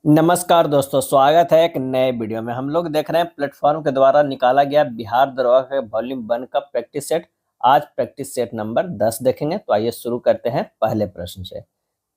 नमस्कार दोस्तों, स्वागत है एक नए वीडियो में। हम लोग देख रहे हैं प्लेटफॉर्म के द्वारा निकाला गया बिहार दरोगा के वॉल्यूम 1 का प्रैक्टिस सेट। आज प्रैक्टिस सेट नंबर 10 देखेंगे। तो आइए शुरू करते हैं पहले प्रश्न से।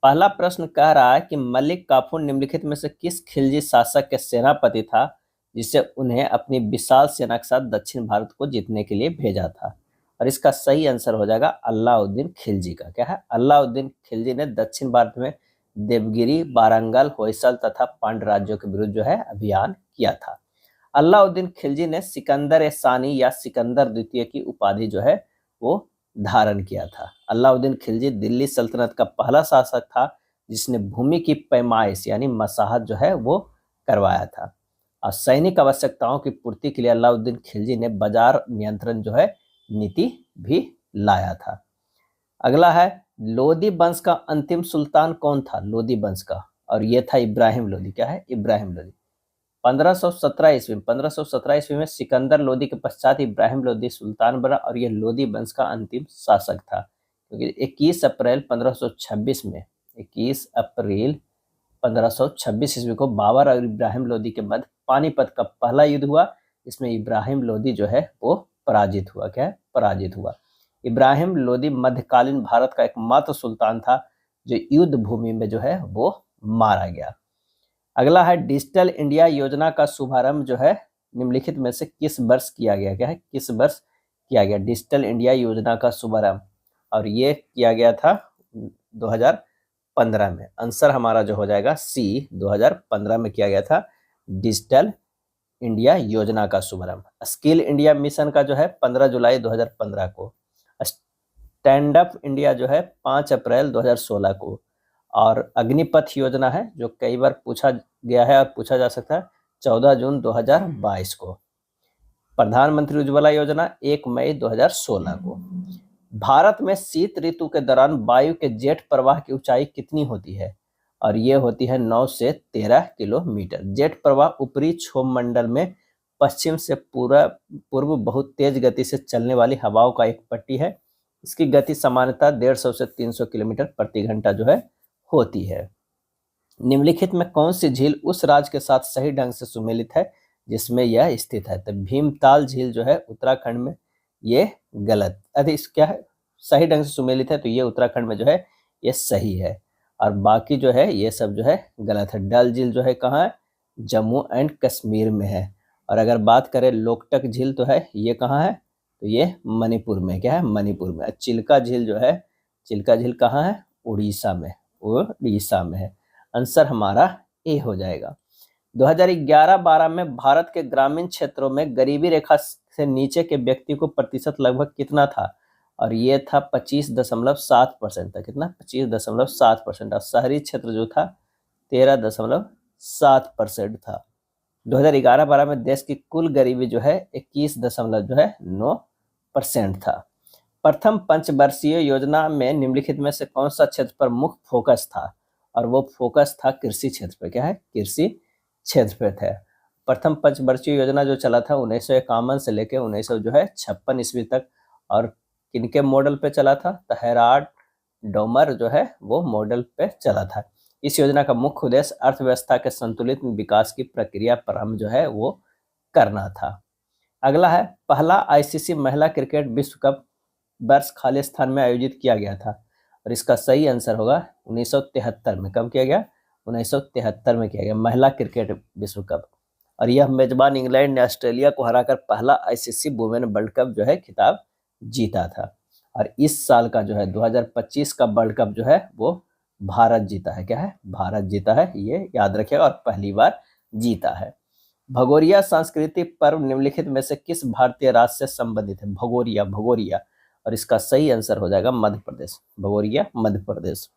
पहला प्रश्न कह रहा है कि मलिक काफूर निम्नलिखित में से किस खिलजी शासक के सेनापति था जिसे उन्हें अपनी विशाल सेना के साथ दक्षिण भारत को जीतने के लिए भेजा था। और इसका सही आंसर हो जाएगा अलाउद्दीन खिलजी का। क्या है? अलाउद्दीन खिलजी ने दक्षिण भारत में देवगिरी, वारंगल, होयसल तथा पांड्य राज्यों के विरुद्ध जो है अभियान किया था। अलाउद्दीन खिलजी ने सिकंदर ए सानी या सिकंदर द्वितीय की उपाधि जो है वो धारण किया था। अलाउद्दीन खिलजी दिल्ली सल्तनत का पहला शासक था जिसने भूमि की पैमाइश यानी मसाहत जो है वो करवाया था। और सैनिक आवश्यकताओं की पूर्ति के लिए अलाउद्दीन खिलजी ने बाजार नियंत्रण जो है नीति भी लाया था। अगला है, लोदी वंश का अंतिम सुल्तान कौन था? लोदी वंश का, और ये था इब्राहिम लोदी। क्या है? इब्राहिम लोदी। 1517 ईस्वी में सिकंदर लोदी के पश्चात इब्राहिम लोदी सुल्तान बना और यह लोदी वंश का अंतिम शासक था, क्योंकि 21 अप्रैल 1526 ईस्वी को बाबर और इब्राहिम लोदी के मध्य पानीपत का पहला युद्ध हुआ। इसमें इब्राहिम लोदी जो है वो पराजित हुआ। क्या है? पराजित हुआ। इब्राहिम लोदी मध्यकालीन भारत का एकमात्र सुल्तान था जो युद्ध भूमि में जो है वो मारा गया। अगला है, डिजिटल इंडिया योजना का शुभारंभ जो है निम्नलिखित में से किस वर्ष किया गया? क्या है? किस वर्ष किया गया डिजिटल इंडिया योजना का शुभारंभ? और ये किया गया था 2015 में। आंसर हमारा जो हो जाएगा सी, 2015 में किया गया था डिजिटल इंडिया योजना का शुभारंभ। स्किल इंडिया मिशन का जो है 15 जुलाई 2015 को। स्टैंड अप इंडिया जो है 5 अप्रैल 2016 को। और अग्निपथ योजना है जो कई बार पूछा गया है और पूछा जा सकता है, 14 जून 2022 को। प्रधानमंत्री उज्ज्वला योजना 1 मई 2016 को। भारत में शीत ऋतु के दौरान वायु के जेट प्रवाह की ऊंचाई कितनी होती है? और ये होती है 9 से 13 किलोमीटर। जेट प्रवाह ऊपरी क्षोभ मंडल में पश्चिम से पूर्व बहुत तेज गति से चलने वाली हवाओं का एक पट्टी है। इसकी गति सामान्यतः 150 से 300 किलोमीटर प्रति घंटा जो है होती है। निम्नलिखित में कौन सी झील उस राज्य के साथ सही ढंग से सुमेलित है जिसमें यह स्थित है? तो भीमताल झील जो है उत्तराखंड में, ये गलत। अरे क्या है? सही ढंग से सुमेलित है तो ये उत्तराखंड में जो है ये सही है, और बाकी जो है ये सब जो है गलत है। डल झील जो है कहाँ है? जम्मू एंड कश्मीर में है। और अगर बात करें लोकटक झील तो है, ये कहाँ है? तो ये मणिपुर में। क्या है? मणिपुर में। चिल्का झील जो है, चिल्का झील कहाँ है? उड़ीसा में। उड़ीसा में है। आंसर हमारा ए हो जाएगा। 2011-12 में भारत के ग्रामीण क्षेत्रों में गरीबी रेखा से नीचे के व्यक्ति को प्रतिशत लगभग कितना था? और ये था 25.7% था। कितना? 25.7%। और शहरी क्षेत्र जो था 13.7% था। 2011-12 में देश की कुल गरीबी जो है 21.9% था। प्रथम पंचवर्षीय योजना में निम्नलिखित में से कौन सा क्षेत्र पर मुख्य फोकस था? और वो फोकस था कृषि क्षेत्र पे। क्या है? कृषि क्षेत्र पे था। प्रथम पंचवर्षीय योजना जो चला था 1951 से लेकर 1956 ईस्वी तक। और किनके मॉडल पे चला था? तो हेराल्ड डोमर जो है वो मॉडल पे चला था। इस योजना का मुख्य उद्देश्य अर्थव्यवस्था के संतुलित विकास की प्रक्रिया प्रारंभ जो है वो करना था। अगला है, पहला आईसीसी महिला क्रिकेट विश्व कप वर्ष खालिस्तान में आयोजित किया गया था। और इसका सही आंसर होगा 1973 में। कब किया गया? 1973 में किया गया महिला क्रिकेट विश्व कप। और यह मेजबान इंग्लैंड ने ऑस्ट्रेलिया को हराकर पहला आईसीसी वुमेन वर्ल्ड कप जो है खिताब जीता था। और इस साल का जो है 2025 का वर्ल्ड कप जो है वो भारत जीता है। क्या है? भारत जीता है, ये याद रखिएगा, और पहली बार जीता है। भगोरिया सांस्कृतिक पर्व निम्नलिखित में से किस भारतीय राज्य से संबंधित है? भगोरिया, भगोरिया। और इसका सही आंसर हो जाएगा मध्य प्रदेश। भगोरिया मध्य प्रदेश।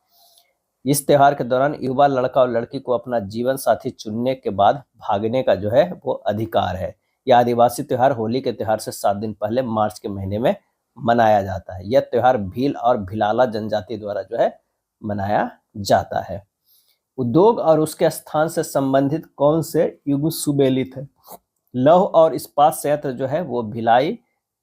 इस त्योहार के दौरान युवा लड़का और लड़की को अपना जीवन साथी चुनने के बाद भागने का जो है वो अधिकार है। यह आदिवासी त्योहार होली के त्योहार से 7 दिन पहले मार्च के महीने में मनाया जाता है। यह त्योहार भील और भिलाला जनजाति द्वारा जो है मनाया जाता है। उद्योग और उसके स्थान से संबंधित कौन से युग सुमेलित है? लौह और इस्पात संयंत्र जो है वो Bhilai,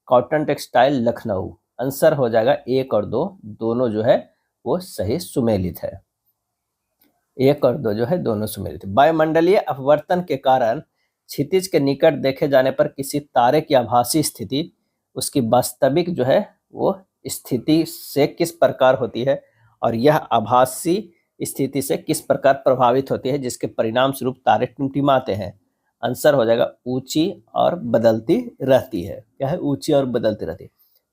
cotton textile Lucknow. Answer हो जाएगा 1 और 2 दोनों जो है वो सही सुमेलित है। 1 और 2 जो है दोनों सुमेलित। वायुमंडलीय अपवर्तन के कारण क्षितिज के निकट देखे जाने पर किसी तारे की आभासी स्थिति उसकी वास्तविक जो है वो स्थिति से किस प्रकार होती है और यह आभासी स्थिति से किस प्रकार प्रभावित होती है, जिसके परिणाम स्वरूप तारे टिमटिमाते हैं। आंसर हो जाएगा ऊंची और बदलती रहती है। क्या है? ऊंची और बदलती रहती है।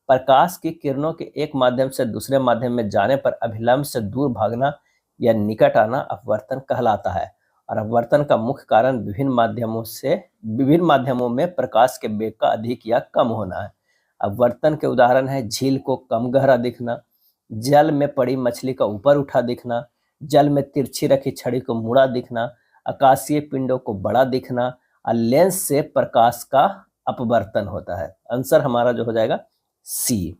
प्रकाश की किरणों के एक माध्यम से दूसरे माध्यम में जाने पर अभिलंब से दूर भागना या निकट आना अपवर्तन कहलाता है। और अपवर्तन का मुख्य कारण विभिन्न माध्यमों में प्रकाश के वेग का अधिक या कम होना है। अपवर्तन के उदाहरण है झील को कम गहरा दिखना, जल में पड़ी मछली का ऊपर उठा दिखना, जल में तिरछी रखी छड़ी को मुड़ा दिखना, आकाशीय पिंडों को बड़ा दिखना और लेंस से प्रकाश का अपवर्तन होता है। आंसर हमारा जो हो जाएगा सी।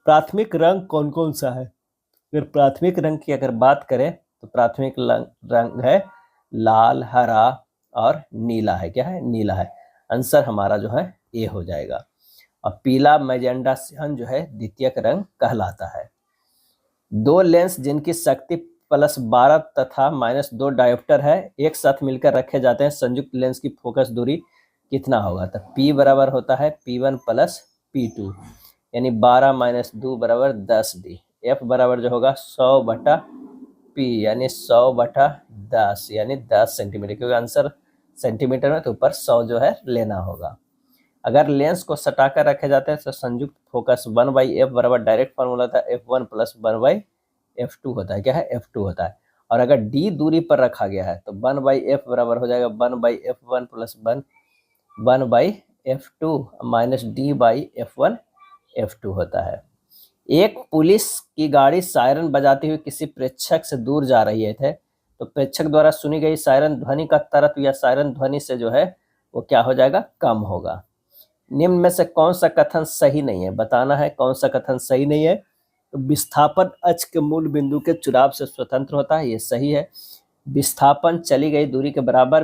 प्राथमिक रंग कौन कौन सा है? अगर प्राथमिक रंग की अगर बात करें तो प्राथमिक रंग है लाल, हरा और नीला है। क्या है? नीला है। आंसर हमारा जो है ए हो जाएगा। और पीला, मैजेंडा, सियान जो है द्वितीयक रंग कहलाता है। दो लेंस जिनकी शक्ति +12 तथा -2 डायोप्टर है एक साथ मिलकर रखे जाते हैं, संयुक्त लेंस की फोकस दूरी कितना होगा? तो P बराबर होता है P1 + P2 यानी 12 - 2 = 10D। F बराबर जो होगा 100/P यानी 100/10 यानी 10 सेंटीमीटर, क्योंकि आंसर सेंटीमीटर में तो ऊपर 100 जो है लेना होगा। अगर लेंस को सटाकर रखे जाते हैं तो संयुक्त फोकस 1/f बराबर डायरेक्ट फॉर्मूला था f1 + 1/f2 होता है। क्या है? f2 होता है। और अगर d दूरी पर रखा गया है तो 1/f बराबर हो जाएगा 1/f1 + 1/f2 -d/f1 f2 होता है। एक पुलिस की गाड़ी सायरन बजाती हुई किसी प्रेक्षक से दूर जा रही है तो प्रेक्षक द्वारा सुनी गई सायरन ध्वनि का तरत्व या सायरन ध्वनि से जो है वो क्या हो जाएगा? कम होगा। निम्न में से कौन सा कथन सही नहीं है? बताना है कौन सा कथन सही नहीं है। तो विस्थापन अक्ष के मूल बिंदु के चुराव से स्वतंत्र होता है, ये सही है। विस्थापन चली गई दूरी के बराबर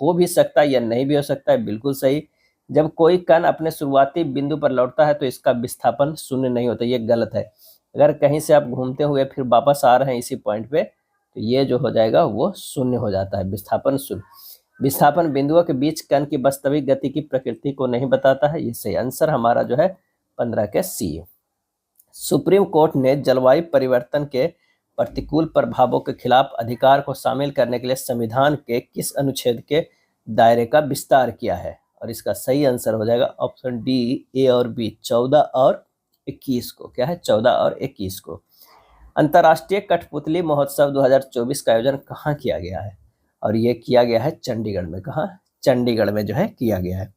हो भी सकता है या नहीं भी हो सकता है, बिल्कुल सही। जब कोई कण अपने शुरुआती बिंदु पर लौटता है तो इसका विस्थापन शून्य नहीं होता, ये गलत है। अगर कहीं से आप घूमते हुए फिर वापस आ रहे हैं इसी पॉइंट पे तो ये जो हो जाएगा वो शून्य हो जाता है, विस्थापन शून्य। विस्थापन बिंदुओं के बीच कण की वास्तविक गति की प्रकृति को नहीं बताता है, ये सही। आंसर हमारा जो है 15 के सी। सुप्रीम कोर्ट ने जलवायु परिवर्तन के प्रतिकूल प्रभावों के खिलाफ अधिकार को शामिल करने के लिए संविधान के किस अनुच्छेद के दायरे का विस्तार किया है? और इसका सही आंसर हो जाएगा ऑप्शन डी, ए और बी, 14 और 21 को। क्या है? 14 और 21 को। अंतर्राष्ट्रीय कठपुतली महोत्सव 2024 का आयोजन कहाँ किया गया है? और ये किया गया है चंडीगढ़ में। कहाँ? चंडीगढ़ में जो है किया गया है।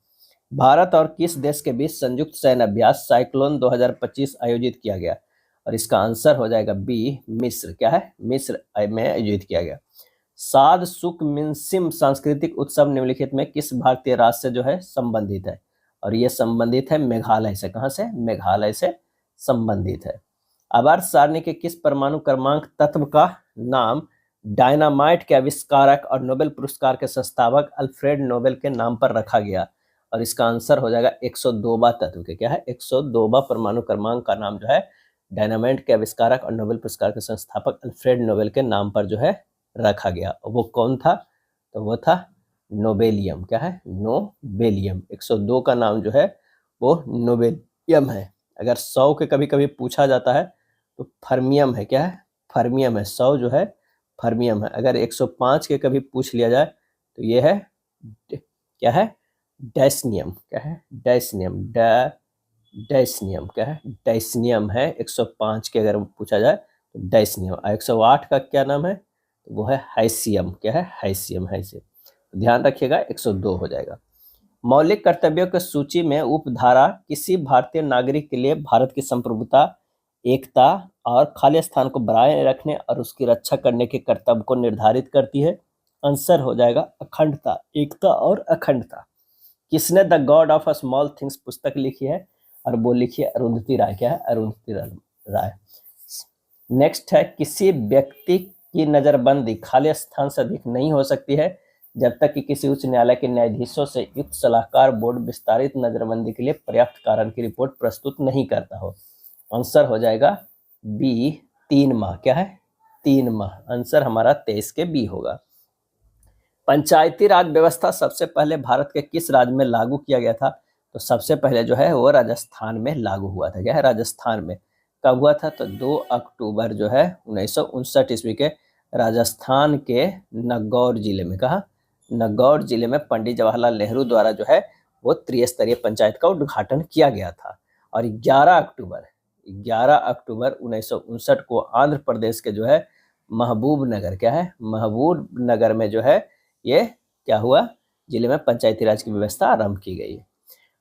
भारत और किस देश के बीच संयुक्त सैन्य अभ्यास साइक्लोन 2025 आयोजित किया गया? और इसका आंसर हो जाएगा बी, मिस्र। क्या है? मिस्र में आयोजित किया गया। साद सुक मिनसिम सांस्कृतिक उत्सव निम्नलिखित में किस भारतीय राज्य से जो है संबंधित है? और ये संबंधित है मेघालय से। कहाँ से? मेघालय से संबंधित है। आवर्त सारणी के किस परमाणु क्रमांक तत्व का नाम डायनामाइट के आविष्कारक और नोबेल पुरस्कार के संस्थापक अल्फ्रेड नोबेल के नाम पर रखा गया? और इसका आंसर हो जाएगा 102वां तत्व के। क्या है? 102वां परमाणु क्रमांक का नाम जो है डायनामाइट के आविष्कारक और नोबेल पुरस्कार के संस्थापक अल्फ्रेड नोबेल के नाम पर जो है रखा गया। वो कौन था? तो वो था नोबेलियम। क्या है? नोबेलियम। 102 का नाम जो है वो नोबेलियम है। अगर 100 के कभी कभी पूछा जाता है तो फर्मियम है। क्या है? फर्मियम है। 100 जो है फर्मियम है। अगर 105 के कभी पूछ लिया जाए तो ये है क्या है? डायस्नियम। क्या है? डायस्नियम। डायस्नियम। क्या है? डायस्नियम है। 105 के अगर पूछा जाए तो डायस्नियम। 108 का क्या नाम है? तो वो है हाइसियम। क्या है? हाइसियम। हाइसियम। ध्यान रखिएगा 102 हो जाएगा। मौलिक कर्तव्यों की सूची में उपधारा किसी भारतीय नागरिक के लिए भारत की संप्रभुता, एकता और खाली स्थान को बनाए रखने और उसकी रक्षा करने के कर्तव्य को निर्धारित करती है? आंसर हो जाएगा अखंडता, एकता और अखंडता। किसने the God of small things पुस्तक लिखी है? और वो लिखी है अरुंधति राय। क्या है? अरुंधति राय। नेक्स्ट है किसी व्यक्ति की नजरबंदी खाली स्थान से अधिक नहीं हो सकती है जब तक कि किसी उच्च न्यायालय के न्यायाधीशों से युक्त सलाहकार बोर्ड विस्तारित नजरबंदी के लिए पर्याप्त कारण की रिपोर्ट प्रस्तुत नहीं करता हो। आंसर हो जाएगा बी, 3 माह। क्या है? 3 माह। आंसर हमारा 23 के बी होगा। पंचायती राज व्यवस्था सबसे पहले भारत के किस राज्य में लागू किया गया था? तो सबसे पहले जो है वो राजस्थान में लागू हुआ था। क्या है? राजस्थान में। कब हुआ था? तो 2 अक्टूबर जो है 1959 ईस्वी के राजस्थान के नागौर जिले में। कहा? नागौर जिले में पंडित जवाहरलाल नेहरू द्वारा जो है वो त्रिस्तरीय पंचायत का उद्घाटन किया गया था। और 11 अक्टूबर 1959 को आंध्र प्रदेश के जो है महबूब नगर, क्या है? महबूब नगर में जो है ये क्या हुआ? जिले में पंचायती राज की व्यवस्था आरंभ की गई।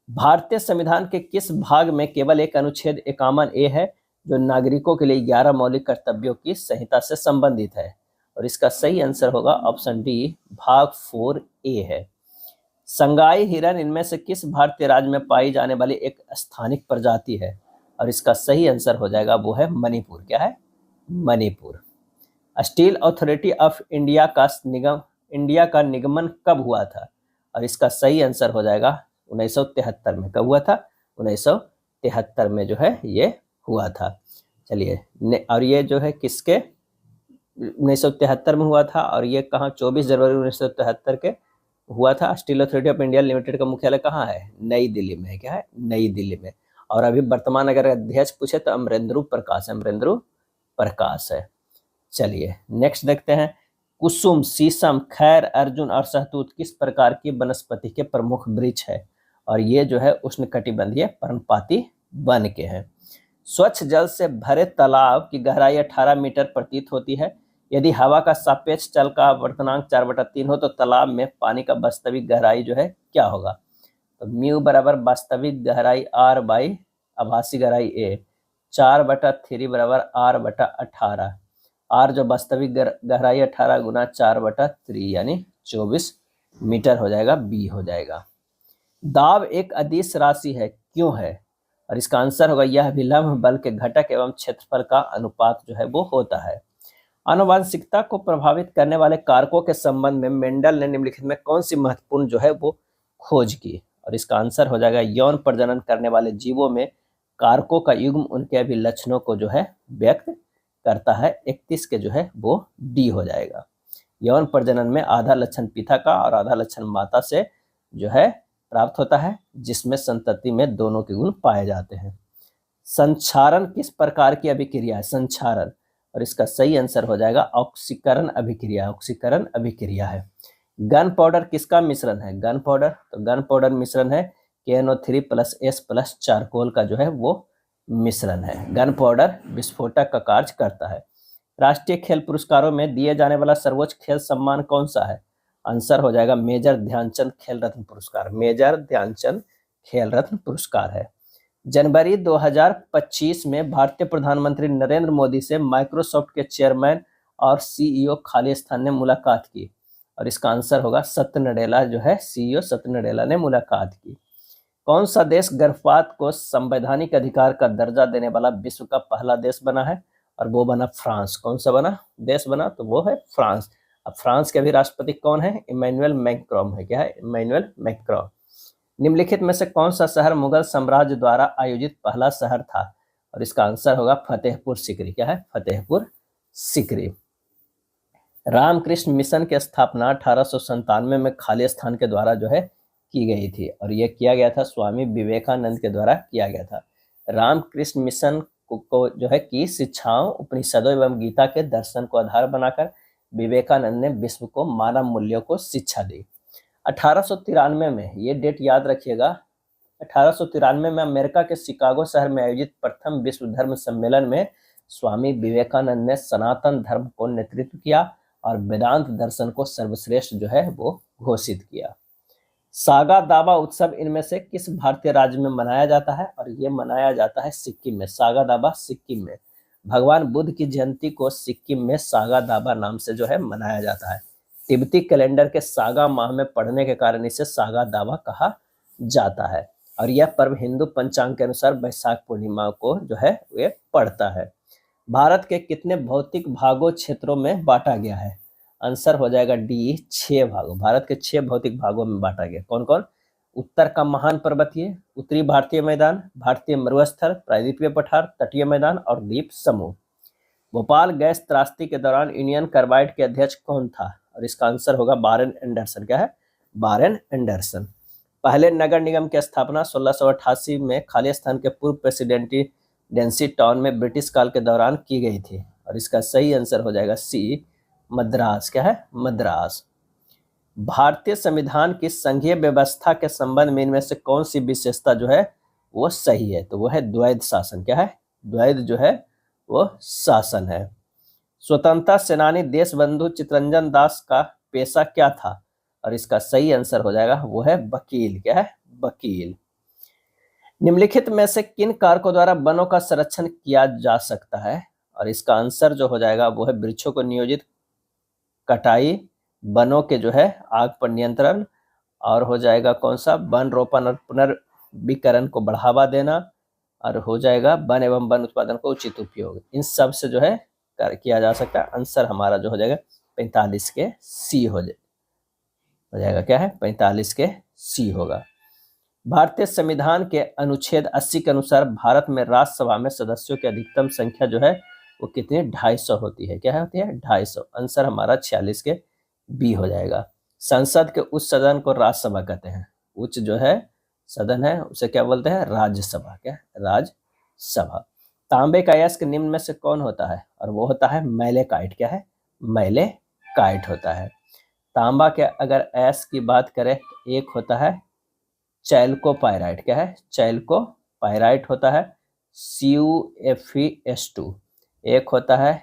भारतीय संविधान के किस भाग में केवल एक अनुच्छेद 51 ए है जो नागरिकों के लिए 11 मौलिक कर्तव्यों की संहिता से संबंधित है? और इसका सही आंसर होगा ऑप्शन डी, भाग 4 ए है। संगाई हिरन इनमें से किस भारतीय राज्य में पाई जाने वाली एक स्थानिक प्रजाति है? और इसका सही आंसर हो जाएगा वो है मणिपुर। क्या है? Manipur. Steel authority of India का निगमन कब हुआ था? और इसका सही आंसर हो जाएगा 1973 में। कब हुआ था? 1973 में जो है ये हुआ था। चलिए, और ये जो है किसके 1973 में हुआ था? और ये कहाँ? 24 जनवरी 1973 के हुआ था। Steel authority of India limited का मुख्यालय कहाँ है? नई दिल्ली में है। क्या है? नई दिल्ली में। और अभी वर्तमान अगर अध्यक्ष पूछे तो अमरेंद्र प्रकाश है। चलिए नेक्स्ट देखते हैं। कुसुम, शीशम, खैर, अर्जुन और सहतूत किस प्रकार की वनस्पति के प्रमुख वृक्ष है? और ये जो है उष्णकटिबंधीय पर्णपाती वन के हैं। स्वच्छ जल से भरे तालाब की गहराई 18 मीटर प्रतीत होती है। यदि हवा का सापेक्ष जल का अपवर्तनांक 4/3 हो तो तालाब में पानी का वास्तविक गहराई जो है क्या होगा? तो म्यू बराबर वास्तविक गहराई r बाई आभासी गहराई a, 4/3 बराबर r/18। r जो वास्तविक गहराई 18 गुना 4/3 यानी 24 मीटर हो जाएगा, b हो जाएगा। दाब एक अदिश राशि है, क्यों है? और इसका आंसर होगा यह विलंब बल के घटक एवं क्षेत्रफल का अनुपात जो है वो होता है। आनुवंशिकता को प्रभावित करने वाले कारकों के संबंध में मेंडल ने निम्नलिखित में कौन सी महत्वपूर्ण जो है वो खोज की? और इसका आंसर हो जाएगा यौन प्रजनन करने वाले जीवों में कारकों का युग्म उनके अभिलक्षणों को जो है व्यक्त करता है। 31 के जो है वो डी हो जाएगा। यौन प्रजनन में आधा लक्षण पिता का और आधा लक्षण माता से जो है प्राप्त होता है, जिसमें संतति में दोनों के गुण पाए जाते हैं। संक्षारण किस प्रकार की अभिक्रिया है? संक्षारण, और इसका सही आंसर हो जाएगा ऑक्सीकरण अभिक्रिया। ऑक्सीकरण अभिक्रिया है। गन पाउडर किसका मिश्रण है? गन पाउडर, तो गन पाउडर मिश्रण है KNO3 + S + चारकोल का जो है वो मिश्रण है। गन पाउडर विस्फोटक का कार्य करता है। राष्ट्रीय खेल पुरस्कारों में दिए जाने वाला सर्वोच्च खेल सम्मान कौन सा है? आंसर हो जाएगा मेजर ध्यानचंद खेल रत्न पुरस्कार। मेजर ध्यानचंद खेल रत्न पुरस्कार है। जनवरी 2025 में भारतीय प्रधानमंत्री नरेंद्र मोदी से माइक्रोसॉफ्ट के चेयरमैन और CEO खालिस्तान ने मुलाकात की। और इसका आंसर होगा सत्य नडेला जो है, CEO सत्य नडेला ने मुलाकात की। कौन सा देश गर्भपात को संवैधानिक अधिकार का दर्जा देने वाला विश्व का पहला देश बना है? और वो बना फ्रांस। कौन सा देश बना? तो वो है फ्रांस। अब फ्रांस के अभी राष्ट्रपति कौन है? इमैनुअल मैक्रोन है। क्या है? Emmanuel Macron. निम्नलिखित में से कौन सा शहर मुगल साम्राज्य द्वारा आयोजित पहला शहर था? और इसका आंसर होगा फतेहपुर सीकरी। क्या है? फतेहपुर सीकरी। रामकृष्ण मिशन की स्थापना 1897 में खालिस्तान के द्वारा जो है की गई थी। और यह किया गया था स्वामी विवेकानंद के द्वारा किया गया था। रामकृष्ण मिशन को जो है की शिक्षाओं, उपनिषदों एवं गीता के दर्शन को आधार बनाकर विवेकानंद ने विश्व को मानव मूल्यों को शिक्षा दी। 1893 में, ये डेट याद रखिएगा, 1893 में अमेरिका के शिकागो शहर में आयोजित प्रथम विश्व धर्म सम्मेलन में स्वामी विवेकानंद ने सनातन धर्म को नेतृत्व किया और वेदांत दर्शन को सर्वश्रेष्ठ जो है वो घोषित किया। सागा दावा उत्सव इनमें से किस भारतीय राज्य में मनाया जाता है? और ये मनाया जाता है सिक्किम में। सागा दावा सिक्किम में। भगवान बुद्ध की जयंती को सिक्किम में सागा दावा नाम से जो है मनाया जाता है। तिब्बती कैलेंडर के सागा माह में पढ़ने के कारण इसे सागा दावा कहा जाता है। और यह पर्व हिंदू पंचांग के अनुसार वैशाख पूर्णिमा को जो है ये पड़ता है। भारत के कितने भौतिक भागों क्षेत्रों में बांटा गया है? आंसर हो जाएगा डी, 6 भागों। भारत के 6 भौतिक भागों में बांटा गया। कौन कौन? उत्तर का महान पर्वतीय, उत्तरी भारतीय मैदान, भारतीय मरुस्थल, प्रायद्वीपीय पठार, तटीय मैदान और द्वीप समूह। भोपाल गैस त्रासदी के दौरान यूनियन कार्बाइड के अध्यक्ष कौन था? और इसका आंसर होगा बारेन एंडरसन। क्या है? Warren Anderson. पहले नगर निगम की स्थापना 1688 में खालिस्तान के पूर्व प्रेसिडेंसी टाउन में ब्रिटिश काल के दौरान की गई थी। और इसका सही आंसर हो जाएगा सी, मद्रास। क्या है? मद्रास। भारतीय संविधान की संघीय व्यवस्था के संबंध में इनमें से कौन सी विशेषता जो है वो सही है? तो वो है द्वैध शासन। क्या है? द्वैध जो है वो शासन है। स्वतंत्रता सेनानी देशबंधु चित्तरंजन दास का पेशा क्या था? और इसका सही आंसर हो जाएगा वो है वकील। क्या है? वकील। निम्नलिखित में से किन कारकों द्वारा वनों का संरक्षण किया जा सकता है? और इसका आंसर जो हो जाएगा वो है वृक्षों को नियोजित कटाई, वनों के जो है आग पर नियंत्रण, और हो जाएगा कौन सा? वन रोपण और पुनर्वीकरण को बढ़ावा देना, और हो जाएगा वन एवं वन उत्पादन को उचित उपयोग। इन सब से जो है किया जा सकता है। आंसर हमारा जो हो जाएगा 45 के सी हो जाएगा। क्या है? 45 के सी होगा। भारतीय संविधान के अनुच्छेद 80 के अनुसार भारत में राज्यसभा में सदस्यों की अधिकतम संख्या जो है वो कितनी? 250 होती है। क्या होती है? 250। आंसर हमारा 46 के बी हो जाएगा। संसद के उच्च सदन को राज्यसभा कहते हैं। उच्च जो है सदन है उसे क्या बोलते हैं? राज्यसभा। क्या? राज्यसभा। तांबे का अयस्क निम्न में से कौन होता है? और वो होता है मैलेकाइट। क्या है? मैलेकाइट होता है। तांबा के अगर अयस्क की बात करें, एक होता है चैल्कोपाइराइट। क्या है? चैल्कोपाइराइट होता है CuFeS2। एक होता है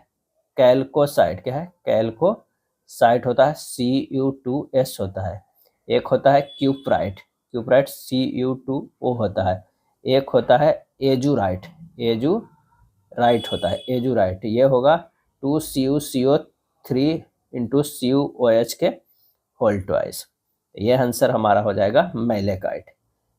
कैल्कोसाइट। क्या है? कैल्कोसाइट होता है Cu2S होता है। एक होता है क्यूप्राइट। क्यूप्राइट Cu2O होता है। एक होता है एजुराइट। एजुराइट होता है। एजुराइट ये होगा 2CuCO3 इंटू CuOH के होल ट्वाइस। ये आंसर हमारा हो जाएगा मैलेकाइट।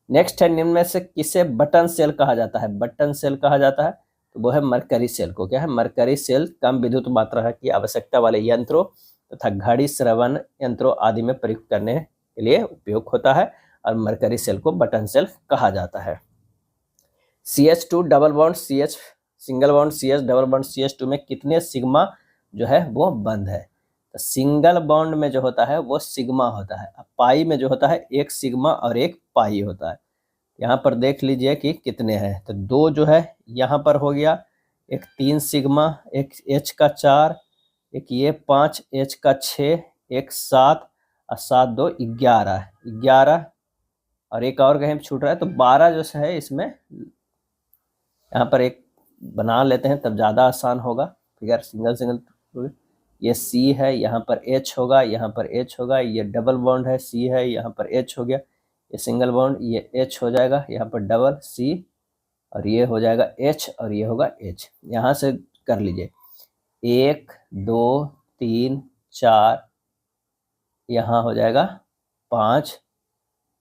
नेक्स्ट है, निम्न में से किसे बटन सेल कहा जाता है? बटन सेल कहा जाता है तो वो है मरकरी सेल को। क्या है? मरकरी सेल कम विद्युत मात्रा की आवश्यकता वाले यंत्रों तथा घड़ी, श्रवण यंत्रों आदि में प्रयुक्त करने के लिए उपयोग होता है, और मरकरी सेल को बटन सेल कहा जाता है। CH2 double bond CH single bond CH double bond CH2 में कितने सिग्मा जो है वो बंद है? तो सिंगल बॉन्ड में जो होता है वो सिग्मा होता है। पाई में जो होता है एक सिग्मा और एक पाई होता है। यहाँ पर देख लीजिए कि कितने हैं। तो 2 जो है यहाँ पर हो गया, एक 3 सिग्मा, एक H का 4, एक ये 5 H का 6, एक 7 और 7 2 11 और एक और कहीं छूट रहा है तो 12 जो है इसमें। यहाँ पर एक बना लेते हैं तब ज़्यादा आसान होगा। फिगर सिंगल ये C है, यहाँ पर H होगा, यहाँ पर H होगा, ये डबल बॉन्ड है C है, यहाँ पर H हो गया, ये सिंगल बॉन्ड ये H हो जाएगा, यहाँ पर डबल C और ये हो जाएगा H और ये होगा H। यहाँ से कर लीजिए 1 2 3 4, यहाँ हो जाएगा 5,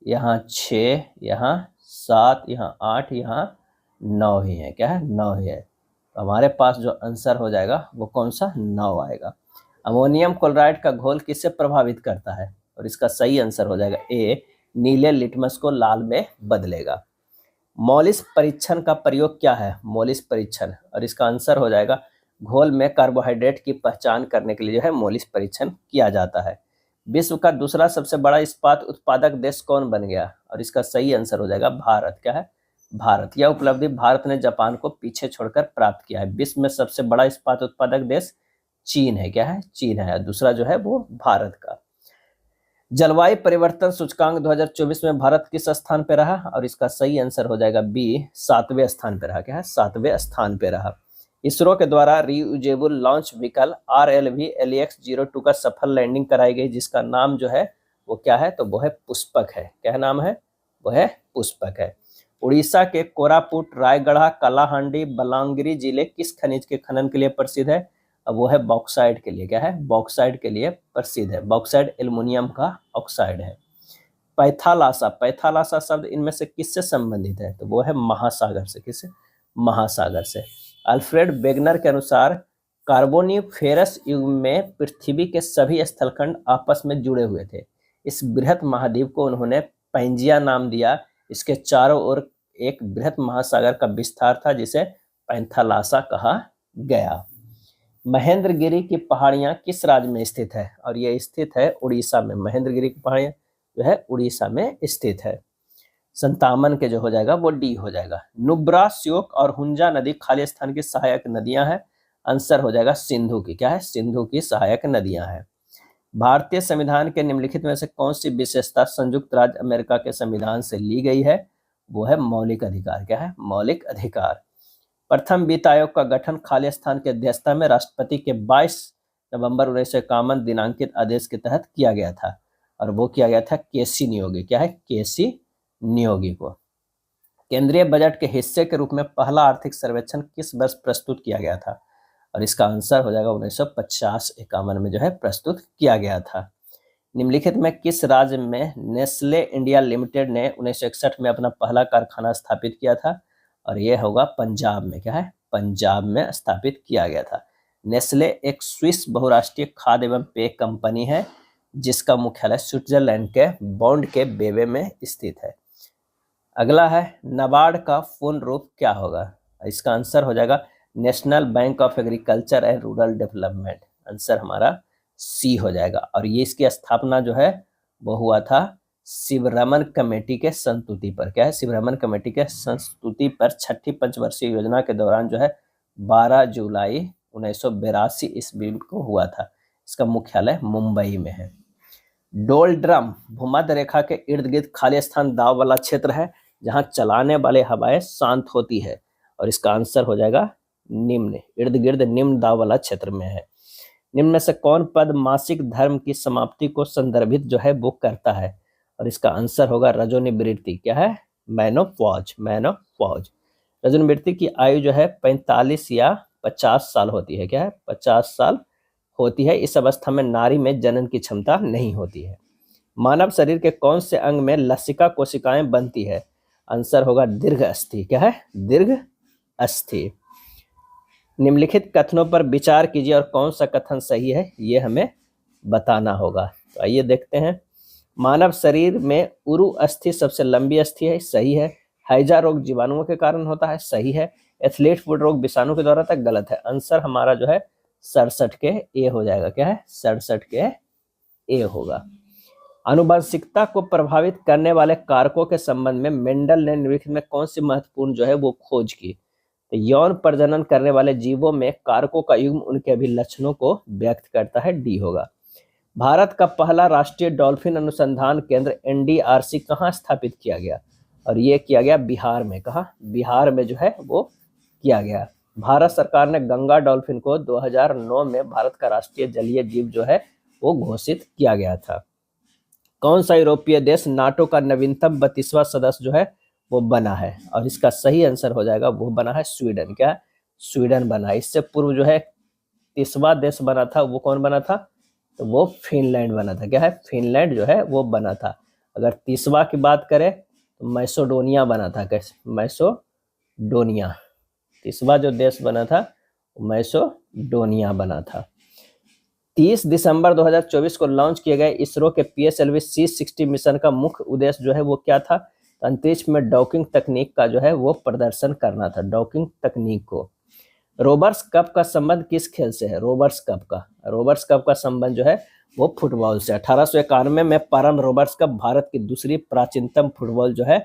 यहाँ 6, यहाँ 7, यहाँ 8, यहाँ 9 ही है। क्या है? 9 ही है। तो हमारे पास जो आंसर हो जाएगा वो कौन सा? 9 आएगा। अमोनियम क्लोराइड का घोल किसे प्रभावित करता है? और इसका सही आंसर हो जाएगा ए, नीले लिटमस को लाल में बदलेगा। मॉलिस परीक्षण का प्रयोग क्या है? मॉलिस परीक्षण, और इसका आंसर हो जाएगा घोल में कार्बोहाइड्रेट की पहचान करने के लिए जो है मॉलिस परीक्षण किया जाता है। विश्व का दूसरा सबसे बड़ा इस्पात उत्पादक देश कौन बन गया? और इसका सही आंसर हो जाएगा भारत। क्या है? भारत। यह उपलब्धि भारत ने जापान को पीछे छोड़कर प्राप्त किया है। विश्व में सबसे बड़ा इस्पात उत्पादक देश चीन है। क्या है? चीन है। दूसरा जो है वो भारत का। जलवायु परिवर्तन सूचकांक 2024 में भारत किस स्थान पे रहा? और इसका सही आंसर हो जाएगा बी, 7वें स्थान पे रहा। क्या है? 7वें स्थान पे रहा। इसरो के द्वारा reusable launch vehicle RLV LEX-02 का सफल लैंडिंग कराई गई, जिसका नाम जो है वो क्या है? तो वो है पुष्पक है। क्या नाम है? वो है पुष्पक है। उड़ीसा के कोरापुट, रायगढ़, कलाहांडी, बलांगिरी जिले किस खनिज के खनन के लिए प्रसिद्ध है? अब वो है बॉक्साइड के लिए। क्या है? बॉक्साइड के लिए प्रसिद्ध है। बॉक्साइड एल्युमिनियम का ऑक्साइड है। पैथालासा, पैथालासा शब्द इनमें से किससे संबंधित है? तो वो है महासागर से। किससे? महासागर से। अल्फ्रेड वेगनर के अनुसार कार्बोनिफेरस युग में पृथ्वी के सभी स्थलखंड आपस में जुड़े हुए थे। इस बृहत महाद्वीप को उन्होंने पैंजिया नाम दिया। इसके चारों ओर एक बृहत महासागर का विस्तार था जिसे पैंथालासा कहा गया। महेंद्रगिरी की पहाड़ियां किस राज्य में स्थित है? और ये स्थित है उड़ीसा में। महेंद्रगिरी की पहाड़ियां जो है उड़ीसा में स्थित है। 57 के जो हो जाएगा वो डी हो जाएगा। नुब्रा, श्योक और हुंजा नदी खालिस्तान की सहायक नदियां हैं। आंसर हो जाएगा सिंधु की। क्या है? सिंधु की सहायक नदियां हैं। भारतीय संविधान के निम्नलिखित में से कौन सी विशेषता संयुक्त राज्य अमेरिका के संविधान से ली गई है? वो है मौलिक अधिकार। क्या है? मौलिक अधिकार। प्रथम वित्त आयोग का गठन खालिस्तान की अध्यक्षता में राष्ट्रपति के 22 नवंबर 1951 दिनांकित आदेश के तहत किया गया था, और वो किया गया था केसी नियोगी। क्या है? केसी नियोगी को। केंद्रीय बजट के हिस्से के रूप में पहला आर्थिक सर्वेक्षण किस वर्ष प्रस्तुत किया गया था? और इसका आंसर हो जाएगा 1950-51 में जो है प्रस्तुत किया गया था। निम्नलिखित में किस राज्य में नेस्ले इंडिया लिमिटेड ने 1961 में अपना पहला कारखाना स्थापित किया था? और यह होगा पंजाब में। क्या है? पंजाब में स्थापित किया गया था। नेस्ले एक स्विस बहुराष्ट्रीय खाद्य एवं पेय कंपनी है जिसका मुख्यालय स्विट्जरलैंड के बॉन्ड के बेवे में स्थित है। अगला है नाबार्ड का पूर्ण रूप क्या होगा? इसका आंसर हो जाएगा national bank of agriculture and rural development. Answer हमारा सी हो जाएगा। और ये इसकी स्थापना जो है वो हुआ था शिवरमन कमेटी के संस्तुति पर। क्या है? शिवरमन कमेटी के संस्तुति पर छठी पंचवर्षीय योजना के दौरान जो है 12 जुलाई 1982 ईस्वी को हुआ था। इसका मुख्यालय मुंबई में है। डोलड्रम भूमध्य रेखा के इर्द गिर्द खाली स्थान दाव वाला क्षेत्र है जहां चलाने वाले हवाएं शांत होती है, और इसका आंसर हो जाएगा निम्न। इर्द गिर्द निम्न दाव वाला क्षेत्र में है। निम्न में से कौन पद मासिक धर्म की समाप्ति को संदर्भित जो है वो करता है? और इसका आंसर होगा रजोनिवृत्ति। क्या है? मेनोपॉज। मेनोपॉज। रजोनिवृत्ति की आयु जो है 45 या 50 साल होती है। क्या है? 50 साल होती है। इस अवस्था में नारी में जनन की क्षमता नहीं होती है। मानव शरीर के कौन से अंग में लसिका कोशिकाएं बनती है? आंसर होगा दीर्घ अस्थि। क्या है? दीर्घ अस्थि। निम्नलिखित कथनों पर विचार कीजिए और कौन सा कथन सही है ये हमें बताना होगा। तो आइए देखते हैं। मानव शरीर में उरु अस्थि सबसे लंबी अस्थि है। सही है। हैजा रोग जीवाणुओं के कारण होता है। सही है। एथलीट फुट रोग विषाणु के द्वारा तक। गलत है। आंसर हमारा जो है 67 के ए हो जाएगा। क्या है? 67 के ए होगा। आनुवंशिकता को प्रभावित करने वाले कारकों के संबंध में मेंडल ने निम्नलिखित में कौन सी महत्वपूर्ण जो है वो खोज की? तो यौन प्रजनन करने वाले जीवों में कारकों का युग्म उनके अभिलक्षणों को व्यक्त करता है। डी होगा। भारत का पहला राष्ट्रीय डॉल्फिन अनुसंधान केंद्र एनडीआरसी कहाँ स्थापित किया गया? और ये किया गया बिहार में। कहाँ? बिहार में जो है वो किया गया। भारत सरकार ने गंगा डॉल्फिन को 2009 में भारत का राष्ट्रीय जलीय जीव जो है वो घोषित किया गया था। कौन सा यूरोपीय देश नाटो का नवीनतम 32वां सदस्य जो है वो बना है? और इसका सही आंसर हो जाएगा वो बना है स्वीडन। क्या? स्वीडन बना। इससे पूर्व जो है 30वां देश बना था, वो कौन बना था? तो वो फिनलैंड बना था। क्या है? फिनलैंड जो है वो बना था। अगर 30वां की बात करें तो मैसेडोनिया बना था। कैसे? मैसेडोनिया। 30वां जो देश बना था मैसेडोनिया बना था। 30 दिसंबर 2024 को लॉन्च किए गए इसरो के PSLV C60 मिशन का मुख्य उद्देश्य जो है वो क्या था? अंतरिक्ष में डॉकिंग तकनीक का जो है वो प्रदर्शन करना था। डॉकिंग तकनीक को। रोबर्स कप का संबंध किस खेल से है? रोबर्स कप का संबंध जो है वो फुटबॉल से। 1891 में प्रारंभ रोबर्स कप भारत की दूसरी प्राचीनतम फुटबॉल जो है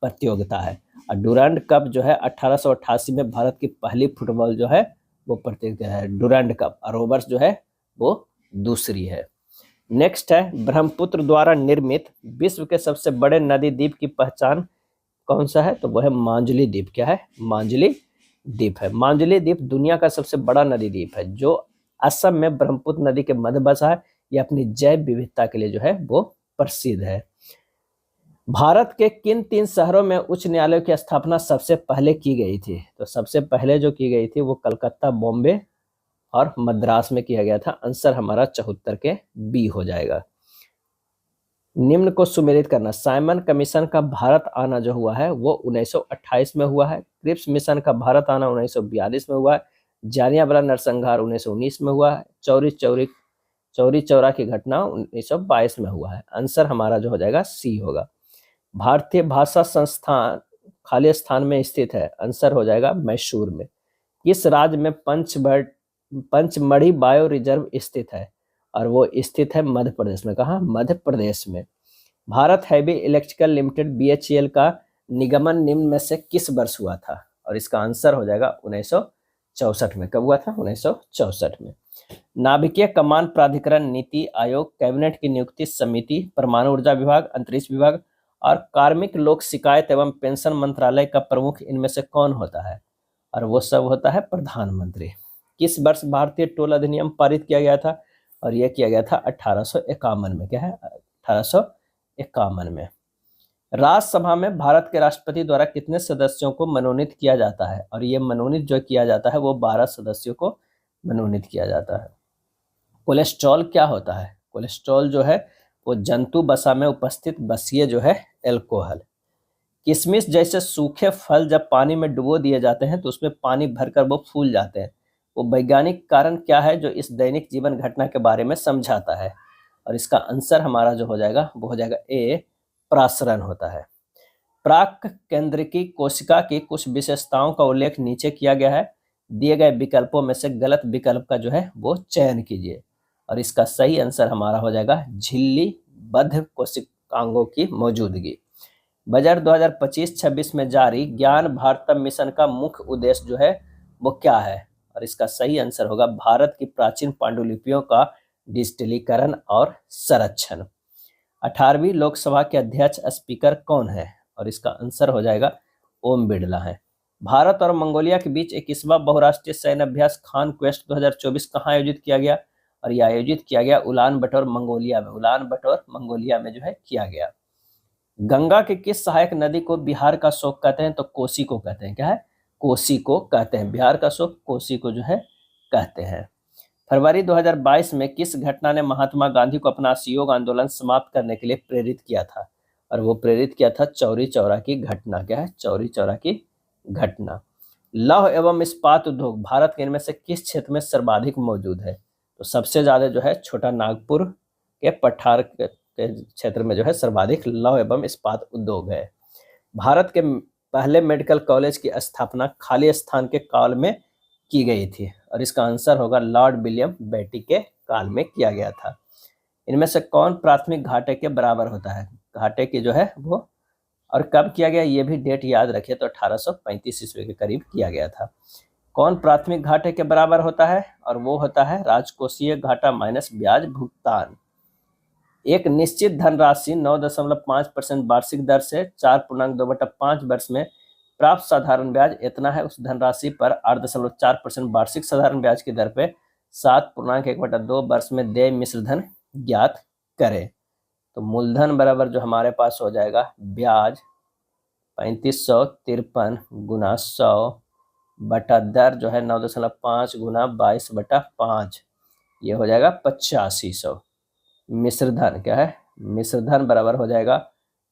प्रतियोगिता है। और डुरंड कप जो है 1888 में भारत की पहली फुटबॉल जो है वो प्रतियोगिता है, डुरंड कप। और रोबर्स जो है वो दूसरी है। नेक्स्ट है ब्रह्मपुत्र द्वारा निर्मित विश्व के सबसे बड़े नदी द्वीप की पहचान कौन सा है? तो वो है मांजुली द्वीप। क्या है? मांजुली द्वीप है। मांजुली द्वीप दुनिया का सबसे बड़ा नदी द्वीप है जो असम में ब्रह्मपुत्र नदी के मध्य बसा है। यह अपनी जैव विविधता के लिए जो है वो प्रसिद्ध है। भारत के किन 3 शहरों में उच्च न्यायालय की स्थापना सबसे पहले की गई थी? तो सबसे पहले जो की गई थी वो कलकत्ता, बॉम्बे और मद्रास में किया गया था। आंसर हमारा 74 के बी हो जाएगा। निम्न को सुमेलित करना। साइमन कमीशन का भारत आना जो हुआ है वो 1928 में हुआ है। क्रिप्स मिशन का भारत आना 1942 में हुआ है। जालियांवाला नरसंहार 1919 में हुआ है। चौरी चौरा की घटना 1922 में हुआ है। आंसर हमारा जो हो जाएगा सी होगा। भारतीय भाषा संस्थान खाली स्थान में स्थित है। आंसर हो जाएगा मैसूर में। किस राज्य में पंचबढ़ पंचमढ़ी बायो रिजर्व स्थित है और वो स्थित है मध्य प्रदेश में। कहाँ? मध्य प्रदेश में। Bharat heavy electrical limited BHEL का निगमन निम्न में से किस वर्ष हुआ था? और इसका आंसर हो जाएगा 1964 में। कब हुआ था? 1964 में। नाभिकीय कमान प्राधिकरण, नीति आयोग, कैबिनेट की नियुक्ति समिति, परमाणु ऊर्जा विभाग, अंतरिक्ष विभाग और कार्मिक लोक शिकायत एवं पेंशन मंत्रालय का प्रमुख इनमें से कौन होता है? और वो सब होता है प्रधानमंत्री। किस वर्ष भारतीय टोल अधिनियम पारित किया गया था? और यह किया गया था 1851 में। क्या है? 1851 में। राज्यसभा में भारत के राष्ट्रपति द्वारा कितने सदस्यों को मनोनीत किया जाता है? और ये मनोनीत जो किया जाता है वो 12 सदस्यों को मनोनीत किया जाता है। कोलेस्ट्रॉल क्या होता है? कोलेस्ट्रॉल जो है वो जंतु वसा में उपस्थित वसीय जो है एल्कोहल। किशमिश जैसे सूखे फल जब पानी में डुबो दिए जाते हैं तो उसमें पानी भरकर वो फूल जाते हैं। वो वैज्ञानिक कारण क्या है जो इस दैनिक जीवन घटना के बारे में समझाता है? और इसका आंसर हमारा जो हो जाएगा वो हो जाएगा ए, प्रासरण होता है। प्राक केंद्रिकी कोशिका की कुछ विशेषताओं का उल्लेख नीचे किया गया है। दिए गए विकल्पों में से गलत विकल्प का जो है वो चयन कीजिए। और इसका सही आंसर हमारा हो जाएगा झिल्ली बद्ध कोशिकांगों की मौजूदगी। बजट 2025-26 में जारी ज्ञान भारतम मिशन का मुख्य उद्देश्य जो है वो क्या है? और इसका सही आंसर होगा भारत की प्राचीन पांडुलिपियों का डिजिटलीकरण और संरक्षण। 18वीं लोकसभा के अध्यक्ष स्पीकर कौन है? और इसका आंसर हो जाएगा ओम बिरला है। भारत और मंगोलिया के बीच 21वां बहुराष्ट्रीय सैन्य अभ्यास खान क्वेस्ट 2024 कहाँ आयोजित किया गया? और यह आयोजित किया गया उलान बटोर मंगोलिया में। उलान बटोर मंगोलिया में जो है किया गया। गंगा के किस सहायक नदी को बिहार का शोक कहते हैं? तो कोसी को कहते हैं। क्या है? कोसी को कहते हैं। बिहार का शोक कोसी को जो है कहते हैं। फरवरी 2022 में किस घटना ने महात्मा गांधी को अपना असहयोग आंदोलन समाप्त करने के लिए प्रेरित किया था? और वो प्रेरित किया था चौरी चौरा की घटना। क्या है? चौरी चौरा की घटना। लौह एवं इस्पात उद्योग भारत के इनमें से किस क्षेत्र में सर्वाधिक मौजूद है? तो सबसे ज्यादा जो है छोटा नागपुर के पठार के क्षेत्र में जो है सर्वाधिक लौह एवं इस्पात उद्योग है। भारत के पहले मेडिकल कॉलेज की स्थापना खाली स्थान के काल में की गई थी। और इसका आंसर होगा लॉर्ड विलियम बेटी के काल में किया गया था। इनमें से कौन प्राथमिक घाटे के बराबर होता है? घाटे की जो है वो, और कब किया गया ये भी डेट याद रखिए, तो 1835 ईस्वी के करीब किया गया था। कौन प्राथमिक घाटे के बराबर होता है? और वो होता है राजकोषीय घाटा माइनस ब्याज भुगतान। एक निश्चित धनराशि 9.5% वार्षिक दर से 4.2/5 वर्ष में प्राप्त साधारण ब्याज इतना है। उस धनराशि पर 8.4% वार्षिक साधारण ब्याज की दर पे 7.1/2 वर्ष में देय मिश्र धन ज्ञात करें। तो मूलधन बराबर जो हमारे पास हो जाएगा ब्याज 3553 गुना 100 बटा दर जो है 9.5 गुना 22/5, ये हो जाएगा 8500। मिश्र धन क्या है? मिश्र धन बराबर हो जाएगा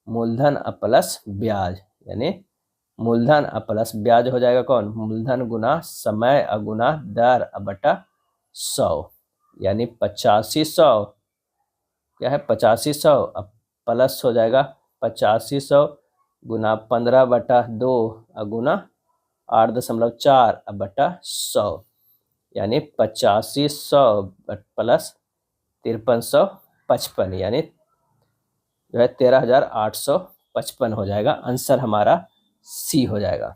मूलधन प्लस ब्याज, यानी मूलधन प्लस ब्याज हो जाएगा कौन? मूलधन गुना समय अगुना दर बटा 100, यानी 8500 क्या है? 8500 अब प्लस हो जाएगा 8500 गुना 15/2 अगुना 8.4 बटा 100, यानी 8500 प्लस 5355, यानी जो है 13,855 हो जाएगा। आंसर हमारा सी हो जाएगा।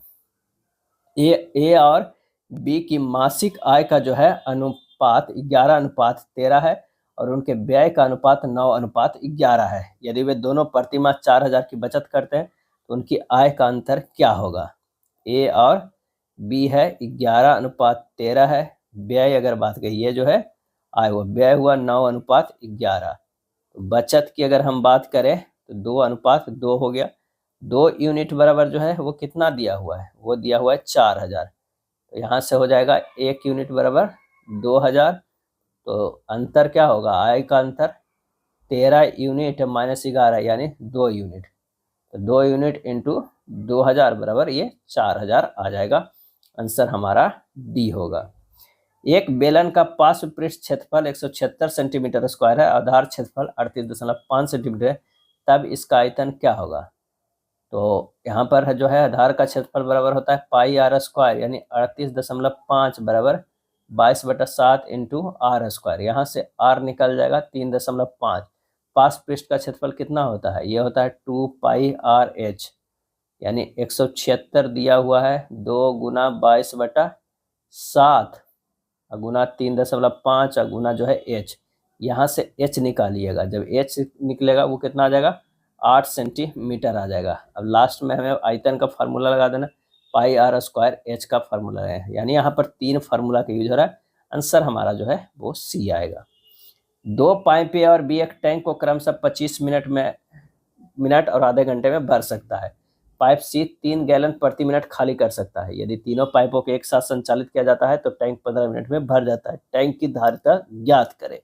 ए और बी की मासिक आय का जो है अनुपात 11:13 है और उनके व्यय का अनुपात 9:11 है। यदि वे दोनों प्रतिमाह 4,000 की बचत करते हैं तो उनकी आय का अंतर क्या होगा? ए और बी है 11:13 है। व्यय अगर बात कही, ये जो है आय वो व्यय हुआ 9:11। तो बचत की अगर हम बात करें तो 2:2 हो गया। 2 यूनिट बराबर जो है वो कितना दिया हुआ है? वो दिया हुआ है 4,000। तो यहाँ से हो जाएगा 1 यूनिट बराबर 2,000। तो अंतर क्या होगा? आय का अंतर 13 यूनिट माइनस 11 यानी 2 यूनिट। तो 2 यूनिट इंटू 2,000 बराबर ये 4,000 आ जाएगा। आंसर हमारा डी होगा। एक बेलन का पार्श्व पृष्ठ क्षेत्रफल 176 सेंटीमीटर स्क्वायर है, आधार क्षेत्रफल 38.5 सेंटीमीटर है, तब इसका आयतन क्या होगा? तो यहाँ पर जो है आधार का क्षेत्रफल बराबर होता है पाई आर स्क्वायर, यानी 38.5 बराबर 22/7 इंटू आर स्क्वायर, यहाँ से आर निकल जाएगा 3.5। पास पृष्ठ का क्षेत्रफल कितना होता है, ये होता है 2πr/h, यानी 176 दिया हुआ है, 2 गुना 22/7 गुना 3.5 गुना जो है h, यहाँ से h निकालिएगा। जब h निकलेगा वो कितना आ जाएगा, 8 सेंटीमीटर आ जाएगा। अब लास्ट में हमें आयतन का फार्मूला लगा देना, πr² h का फार्मूला है, यानी यहाँ पर 3 फार्मूला का यूज हो रहा है। आंसर हमारा जो है वो सी आएगा। 2 पाइप ए और बी एक टैंक को क्रमशः 25 मिनट और आधे घंटे में भर सकता है। पाइप सी 3 गैलन प्रति मिनट खाली कर सकता है। यदि तीनों पाइपों को एक साथ संचालित किया जाता है तो टैंक 15 मिनट में भर जाता है। टैंक की धारिता ज्ञात करें।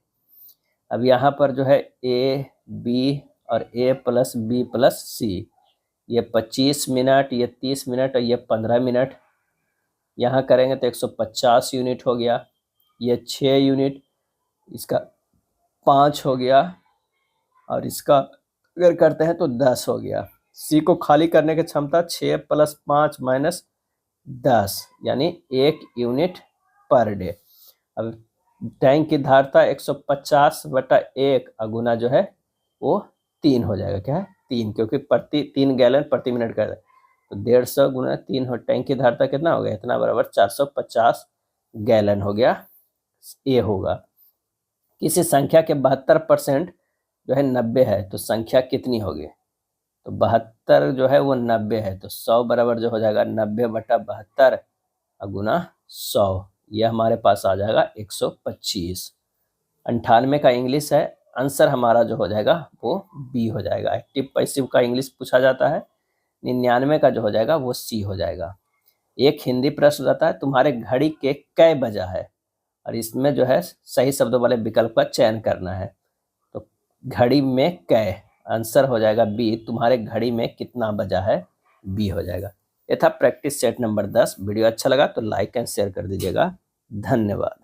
अब यहाँ पर जो है ए बी और ए प्लस बी प्लस सी, ये 25 मिनट, ये 30 मिनट और ये 15 मिनट, यहाँ करेंगे तो 150 यूनिट हो गया, ये 6 यूनिट, इसका 5 हो गया और इसका अगर करते हैं तो 10 हो गया। सी को खाली करने की क्षमता 6 + 5 - 10 यानी 1 यूनिट पर डे। अब टैंक की धारिता 150/1 गुना जो है वो 3 हो जाएगा। क्या है, 3, क्योंकि 3 गैलन प्रति मिनट कर, तो 150 गुना 3 हो, टैंक की धारिता कितना हो गया, इतना बराबर 450 गैलन हो गया। ये होगा। किसी संख्या के 72% जो है 90 है तो संख्या कितनी होगी, तो 72 जो है वो 90 है, तो 100 बराबर जो हो जाएगा 90/72 गुना 100, यह हमारे पास आ जाएगा 125। 98 का इंग्लिश है, आंसर हमारा जो हो जाएगा वो बी हो जाएगा। एक्टिव पैसिव का इंग्लिश पूछा जाता है। 99 का जो हो जाएगा वो सी हो जाएगा। एक हिंदी प्रश्न रहता है, तुम्हारे घड़ी के कै बजा है, और इसमें जो है सही शब्दों वाले विकल्प का चयन करना है। तो घड़ी में कै, आंसर हो जाएगा बी, तुम्हारे घड़ी में कितना बजा है, बी हो जाएगा। ये था प्रैक्टिस सेट नंबर 10। वीडियो अच्छा लगा तो लाइक एंड शेयर कर दीजिएगा। धन्यवाद।